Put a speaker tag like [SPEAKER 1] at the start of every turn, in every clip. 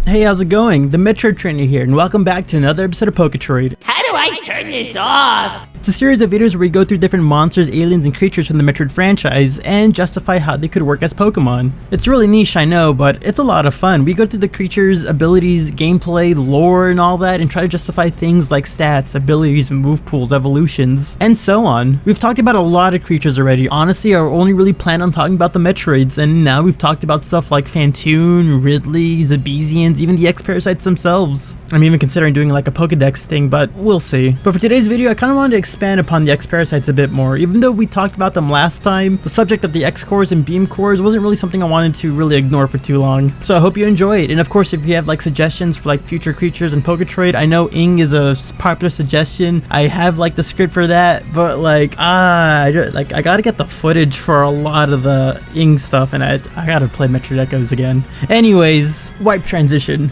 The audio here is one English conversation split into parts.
[SPEAKER 1] Hey, how's it going? The Metroid Trainer here, and welcome back to another episode of Poketroid.
[SPEAKER 2] How do I turn this off?
[SPEAKER 1] It's a series of videos where we go through different monsters, aliens, and creatures from the Metroid franchise and justify how they could work as Pokemon. It's really niche, I know, but it's a lot of fun. We go through the creatures, abilities, gameplay, lore, and all that, and try to justify things like stats, abilities, move pools, evolutions, and so on. We've talked about a lot of creatures already. Honestly, I only really planned on talking about the Metroids, and now we've talked about stuff like Phantoon, Ridley, Zabezians, even the X-Parasites themselves. I'm even considering doing like a Pokedex thing, but we'll see. But for today's video, I kind of wanted to expand upon the X-Parasites a bit more. Even though we talked about them last time, the subject of the X-Cores and Beam Cores wasn't really something I wanted to really ignore for too long. So I hope you enjoy it. And of course, if you have like suggestions for like future creatures in Poketroid, I know Ing is a popular suggestion. I have like the script for that, but like, I gotta get the footage for a lot of the Ing stuff, and I gotta play Metroid Echoes again. Anyways, wipe transition.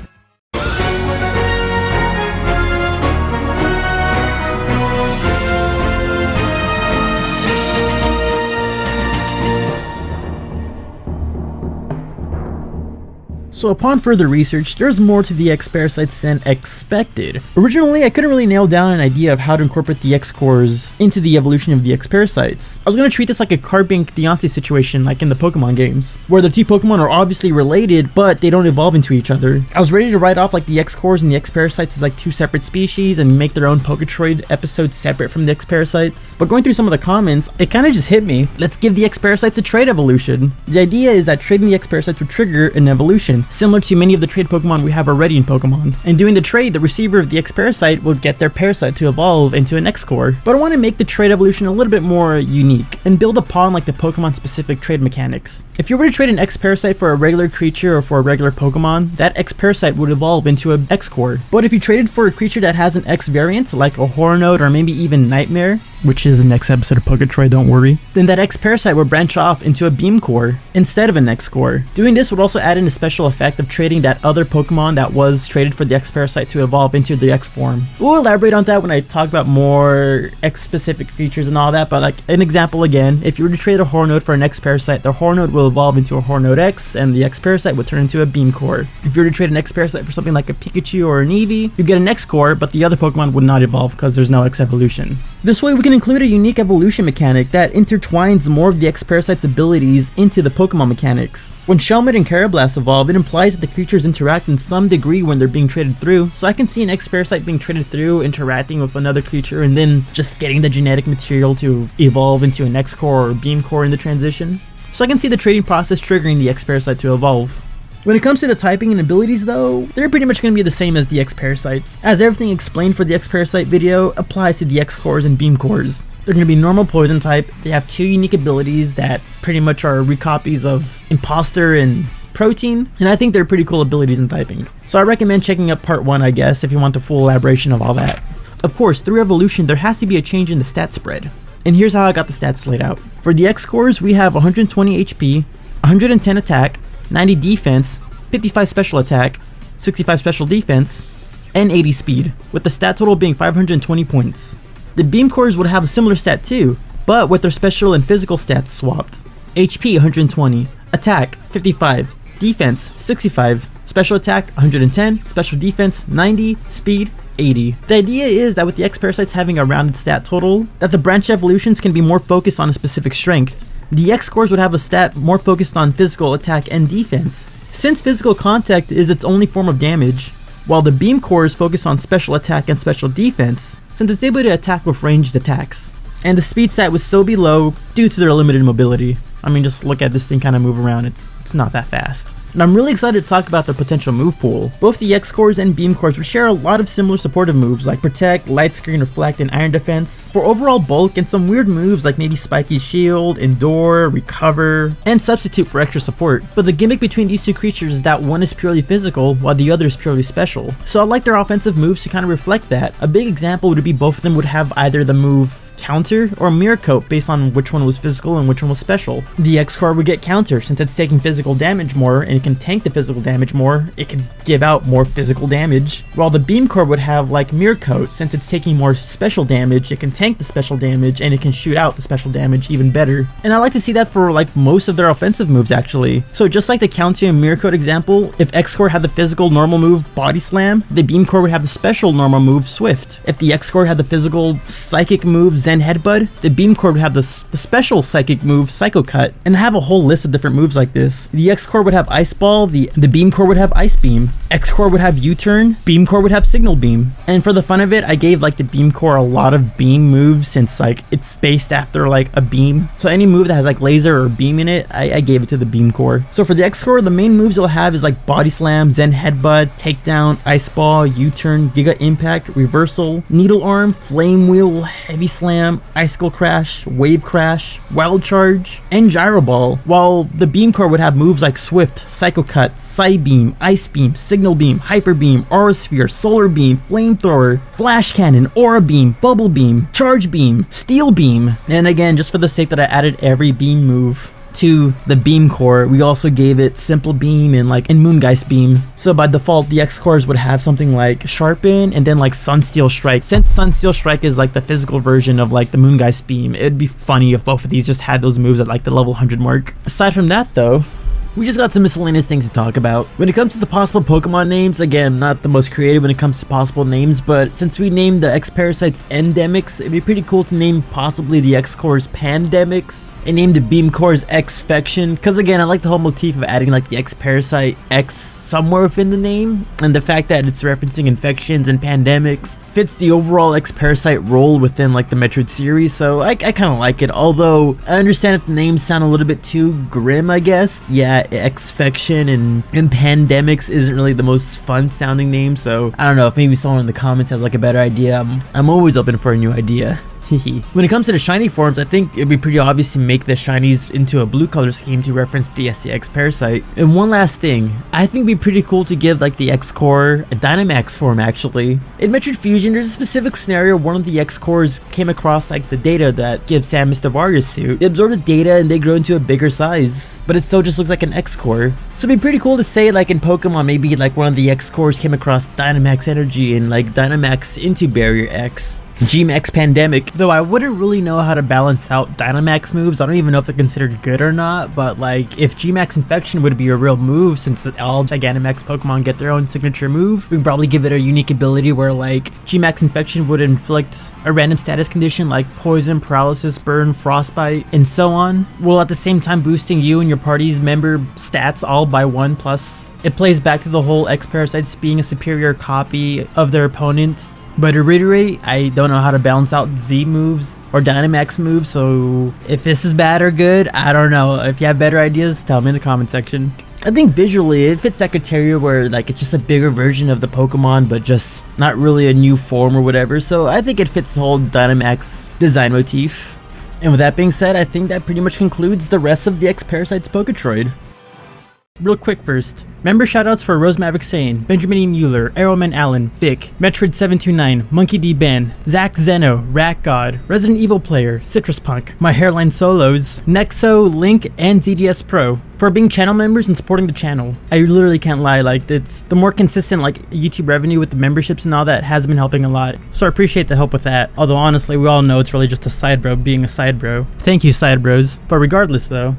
[SPEAKER 1] So upon further research, there's more to the X-Parasites than expected. Originally, I couldn't really nail down an idea of how to incorporate the X-Cores into the evolution of the X-Parasites. I was going to treat this like a Carbink-Deontay situation like in the Pokemon games, where the two Pokemon are obviously related, but they don't evolve into each other. I was ready to write off like the X-Cores and the X-Parasites as like two separate species and make their own Poketroid episode separate from the X-Parasites. But going through some of the comments, it kind of just hit me. Let's give the X-Parasites a trait evolution. The idea is that trading the X-Parasites would trigger an evolution, similar to many of the trade Pokemon we have already in Pokemon. And doing the trade, the receiver of the X-Parasite will get their Parasite to evolve into an X-Core. But I want to make the trade evolution a little bit more unique and build upon like the Pokemon specific trade mechanics. If you were to trade an X-Parasite for a regular creature or for a regular Pokemon, that X-Parasite would evolve into an X-Core. But if you traded for a creature that has an X variant, like a Hornode or maybe even Nightmare, which is the next episode of Poketroid, don't worry, then that X-Parasite would branch off into a Beam Core instead of an X-Core. Doing this would also add in a special effect of trading that other Pokemon that was traded for the X-Parasite to evolve into the X form. We'll elaborate on that when I talk about more X-specific creatures and all that, but like an example again, if you were to trade a Hornode for an X-Parasite, the Hornode will evolve into a Hornode X and the X-Parasite would turn into a Beam Core. If you were to trade an X-Parasite for something like a Pikachu or an Eevee, you get an X-Core, but the other Pokemon would not evolve because there's no X-evolution. This way we can include a unique evolution mechanic that intertwines more of the X-Parasite's abilities into the Pokemon mechanics. When Shelmet and Carablast evolve, it implies that the creatures interact in some degree when they're being traded through, so I can see an X-Parasite being traded through, interacting with another creature, and then just getting the genetic material to evolve into an X-Core or Beam Core in the transition. So I can see the trading process triggering the X-Parasite to evolve. When it comes to the typing and abilities though, they're pretty much going to be the same as the X-Parasites, as everything explained for the X-Parasite video applies to the X-Cores and Beam Cores. They're going to be normal poison type, they have two unique abilities that pretty much are recopies of Imposter and Protein, and I think they're pretty cool abilities in typing. So I recommend checking out part 1, I guess, if you want the full elaboration of all that. Of course, through evolution there has to be a change in the stat spread. And here's how I got the stats laid out. For the X-Cores, we have 120 HP, 110 attack, 90 defense, 55 special attack, 65 special defense, and 80 speed, with the stat total being 520 points. The Beam Cores would have a similar stat too, but with their special and physical stats swapped. HP 120, attack 55, defense 65, special attack 110, special defense 90, speed 80. The idea is that with the X-Parasites having a rounded stat total, that the branch evolutions can be more focused on a specific strength. The X-Cores would have a stat more focused on physical attack and defense, since physical contact is its only form of damage, while the Beam Cores focus on special attack and special defense, since it's able to attack with ranged attacks. And the speed stat would still be low due to their limited mobility. I mean, just look at this thing kind of move around, it's not that fast. And I'm really excited to talk about their potential move pool. Both the X-Cores and Beam Cores would share a lot of similar supportive moves like Protect, Light Screen, Reflect, and Iron Defense for overall bulk, and some weird moves like maybe Spiky Shield, Endure, Recover, and Substitute for extra support. But the gimmick between these two creatures is that one is purely physical while the other is purely special. So I like their offensive moves to kind of reflect that. A big example would be both of them would have either the move Counter or Mirror Coat based on which one was physical and which one was special. The X core would get Counter since it's taking physical damage more and it can tank the physical damage more, it can give out more physical damage. While the Beam core would have like Mirror Coat since it's taking more special damage, it can tank the special damage and it can shoot out the special damage even better. And I like to see that for like most of their offensive moves actually. So just like the Counter and Mirror Coat example, if X core had the physical normal move Body Slam, the Beam core would have the special normal move Swift. If the X core had the physical psychic move Zen Headbutt, the Beam core would have the special psychic move Psycho Cut. And I have a whole list of different moves like this. The X core would have Ice Ball, the Beam core would have Ice Beam, X core would have U-Turn, Beam core would have Signal Beam. And for the fun of it, I gave like the Beam core a lot of beam moves since like it's spaced after like a beam. So any move that has like laser or beam in it, I gave it to the Beam core. So for the X core, the main moves you'll have is like Body Slam, Zen Headbutt, Takedown, Ice Ball, U-Turn, Giga Impact, Reversal, Needle Arm, Flame Wheel, Heavy Slam, Icicle Crash, Wave Crash, Wild Charge, and Gyro Ball. While the Beam core would have moves like Swift, Psycho Cut, Psy Beam, Ice Beam, Signal Beam, Hyper Beam, Aura Sphere, Solar Beam, Flamethrower, Flash Cannon, Aura Beam, Bubble Beam, Charge Beam, Steel Beam. And again, just for the sake that I added every beam move to the Beam core, we also gave it Simple Beam and Moongeist Beam. So by default, the X cores would have something like Sharpen and then like Sunsteel Strike. Since Sunsteel Strike is like the physical version of like the Moongeist Beam, it'd be funny if both of these just had those moves at like the level 100 mark. Aside from that though, we just got some miscellaneous things to talk about. When it comes to the possible Pokemon names, again, not the most creative when it comes to possible names, but since we named the X-Parasites Endemics, it'd be pretty cool to name possibly the X-Cores Pandemics, and name the Beam Cores X-Fection, because again, I like the whole motif of adding like the X-Parasite X somewhere within the name, and the fact that it's referencing infections and pandemics fits the overall X-Parasite role within like the Metroid series, so I kind of like it, although I understand if the names sound a little bit too grim, I guess. Yeah, X-Fection and Pandemics isn't really the most fun sounding name, so I don't know if maybe someone in the comments has like a better idea. I'm always open for a new idea. When it comes to the shiny forms, I think it'd be pretty obvious to make the shinies into a blue color scheme to reference the SCX Parasite. And one last thing, I think it'd be pretty cool to give like the X core a Dynamax form actually. In Metroid Fusion, there's a specific scenario where one of the X cores came across like the data that gives Samus the warrior suit. They absorb the data and they grow into a bigger size, but it still just looks like an X core. So it'd be pretty cool to say like in Pokemon, maybe like one of the X cores came across Dynamax energy and like Dynamax into Barrier X. Gmax Pandemic, though I wouldn't really know how to balance out Dynamax moves. I don't even know if they're considered good or not, but like if Gmax Infection would be a real move, since all Gigantamax Pokemon get their own signature move, we can probably give it a unique ability where like Gmax Infection would inflict a random status condition like Poison, Paralysis, Burn, Frostbite, and so on, while at the same time boosting you and your party's member stats all by 1+. It plays back to the whole X-Parasites being a superior copy of their opponent. But to reiterate, I don't know how to balance out Z moves or Dynamax moves, so if this is bad or good, I don't know. If you have better ideas, tell me in the comment section. I think visually, it fits that criteria where like it's just a bigger version of the Pokemon, but just not really a new form or whatever, so I think it fits the whole Dynamax design motif. And with that being said, I think that pretty much concludes the rest of the X-Parasites Poketroid. Real quick first, member shoutouts for Rose Maverick Sane, Benjamin E. Mueller, Arrowman Allen, Vic, Metroid729, Monkey D. Ben, Zach Zeno, Rat God, Resident Evil Player, Citrus Punk, My Hairline Solos, Nexo, Link, and ZDS Pro for being channel members and supporting the channel. I literally can't lie, like it's the more consistent like YouTube revenue with the memberships and all that has been helping a lot. So I appreciate the help with that. Although honestly, we all know it's really just a side bro being a side bro. Thank you, side bros. But regardless though,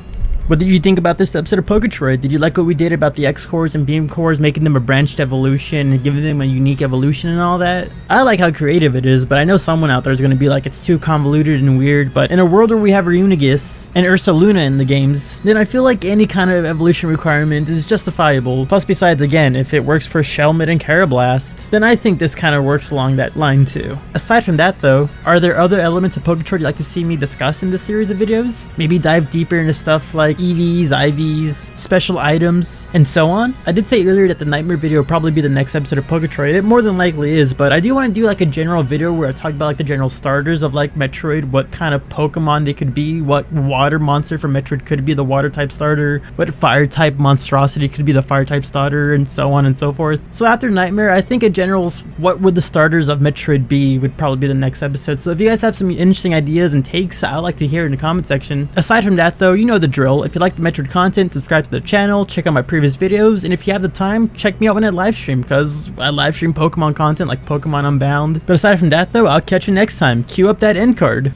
[SPEAKER 1] what did you think about this episode of Poketroid? Did you like what we did about the X cores and Beam cores, making them a branched evolution and giving them a unique evolution and all that? I like how creative it is, but I know someone out there is going to be like, it's too convoluted and weird, but in a world where we have Reunigus and Ursaluna in the games, then I feel like any kind of evolution requirement is justifiable. Plus, besides, again, if it works for Shelmet and Carablast, then I think this kind of works along that line too. Aside from that though, are there other elements of Poketroid you'd like to see me discuss in this series of videos? Maybe dive deeper into stuff like EVs, IVs, special items, and so on. I did say earlier that the Nightmare video will probably be the next episode of Poketroid. It more than likely is, but I do want to do like a general video where I talk about like the general starters of like Metroid, what kind of Pokemon they could be, what water monster from Metroid could be the water type starter, what fire type monstrosity could be the fire type starter, and so on and so forth. So after Nightmare, I think a general's what would the starters of Metroid be would probably be the next episode. So if you guys have some interesting ideas and takes, I'd like to hear in the comment section. Aside from that though, you know the drill. If you like the Metroid content, subscribe to the channel, check out my previous videos, and if you have the time, check me out when I live stream, because I live stream Pokemon content like Pokemon Unbound. But aside from that though, I'll catch you next time. Cue up that end card.